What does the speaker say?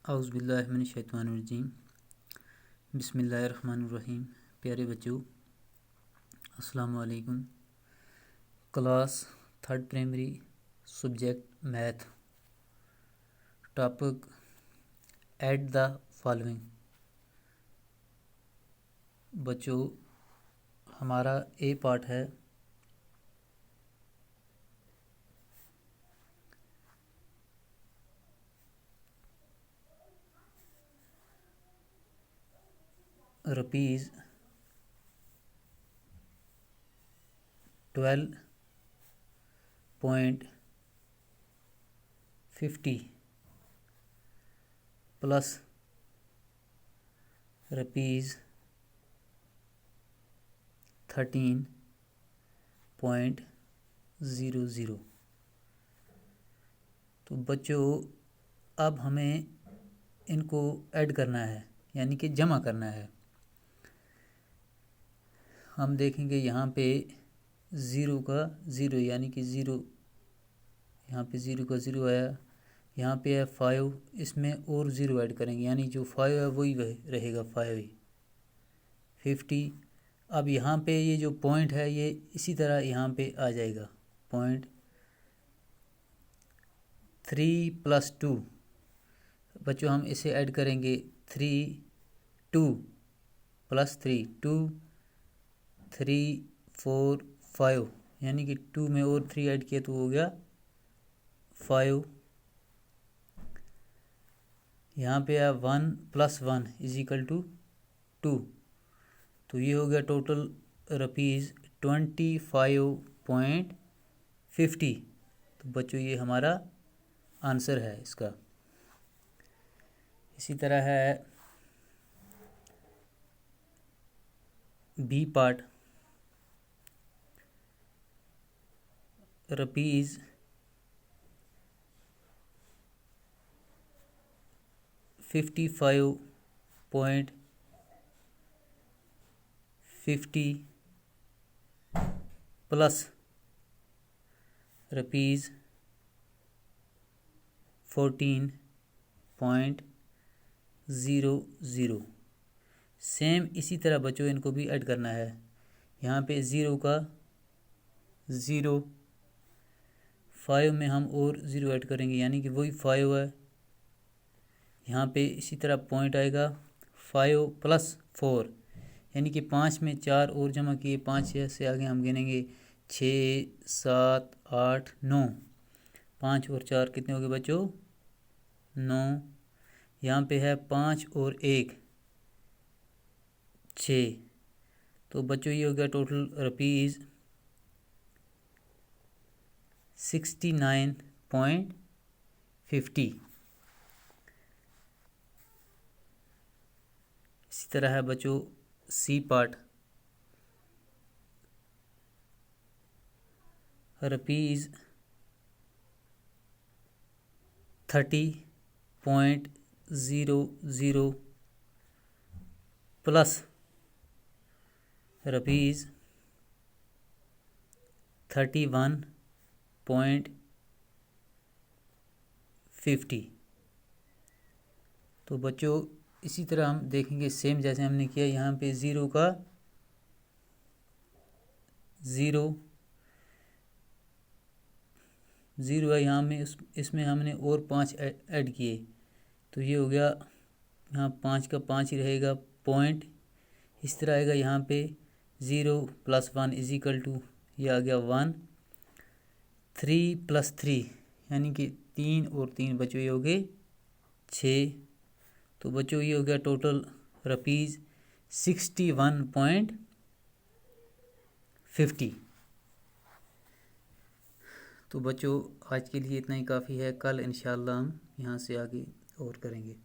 औज़ुबिल्लाहिमिनश्शैतानिर्रजीम बिस्मिल्लाहिर्रहमानिर्रहीम। प्यारे बच्चों, अस्सलाम वालेकुम। Class third primary, subject math, topic add the following. बच्चों, हमारा ए पार्ट है रुपीज़ 12.50 प्लस रुपीज़ 13.00। तो बच्चों, अब हमें इनको ऐड करना है, यानी कि जमा करना है। हम देखेंगे यहाँ पे ज़ीरो का ज़ीरो, यानी कि ज़ीरो, यहाँ पे ज़ीरो का ज़ीरो आया। यहाँ पे है 5, इसमें और ज़ीरो ऐड करेंगे, यानी जो 5 है वही रहेगा 5 50। अब यहाँ पे ये जो पॉइंट है ये इसी तरह यहाँ पे आ जाएगा, 0.3 + 2। बच्चों, हम इसे ऐड करेंगे 3 2 + 3 2 3 4 5, यानी कि 2 में और 3 ऐड किया तो हो गया 5। यहाँ पे है 1 + 1 = 2, तो ये हो गया टोटल रुपीज़ 25.50। तो बच्चों, ये हमारा आंसर है इसका। इसी तरह है B part, rupees 55.50 plus rupees 14.00। Same इसी तरह बच्चों इनको भी ऐड करना है। यहाँ पे ज़ीरो का ज़ीरो, 5 में हम और ज़ीरो ऐड करेंगे, यानी कि वही 5 है। यहाँ पे इसी तरह पॉइंट आएगा 5 + 4, यानी कि 5 में 4 और जमा किए, 5 से आगे हम गिनेंगे 6 7 8 9, 5 और 4 कितने हो गए बच्चों? 9। यहाँ पे है 5 और 1 6, तो बच्चों ये हो गया टोटल रुपीज़ 69.50। इसी तरह है बच्चों C part, rupees 30.00 plus rupees 31.50। तो बच्चों, इसी तरह हम देखेंगे सेम जैसे हमने किया। यहाँ पे ज़ीरो का ज़ीरो ज़ीरो है, यहाँ में इसमें हमने और 5 ऐड किए, तो ये हो गया, यहाँ 5 का 5 ही रहेगा पॉइंट। इस तरह आएगा यहाँ पे 0 + 1 = ये आ गया 1। 3 + 3, यानी कि 3 और 3 बच्चों ये हो गए 6। तो बच्चों ये हो गया टोटल रुपीज़ 61.50। तो बच्चों, आज के लिए इतना ही काफ़ी है। कल इंशाअल्लाह हम यहाँ से आगे और करेंगे।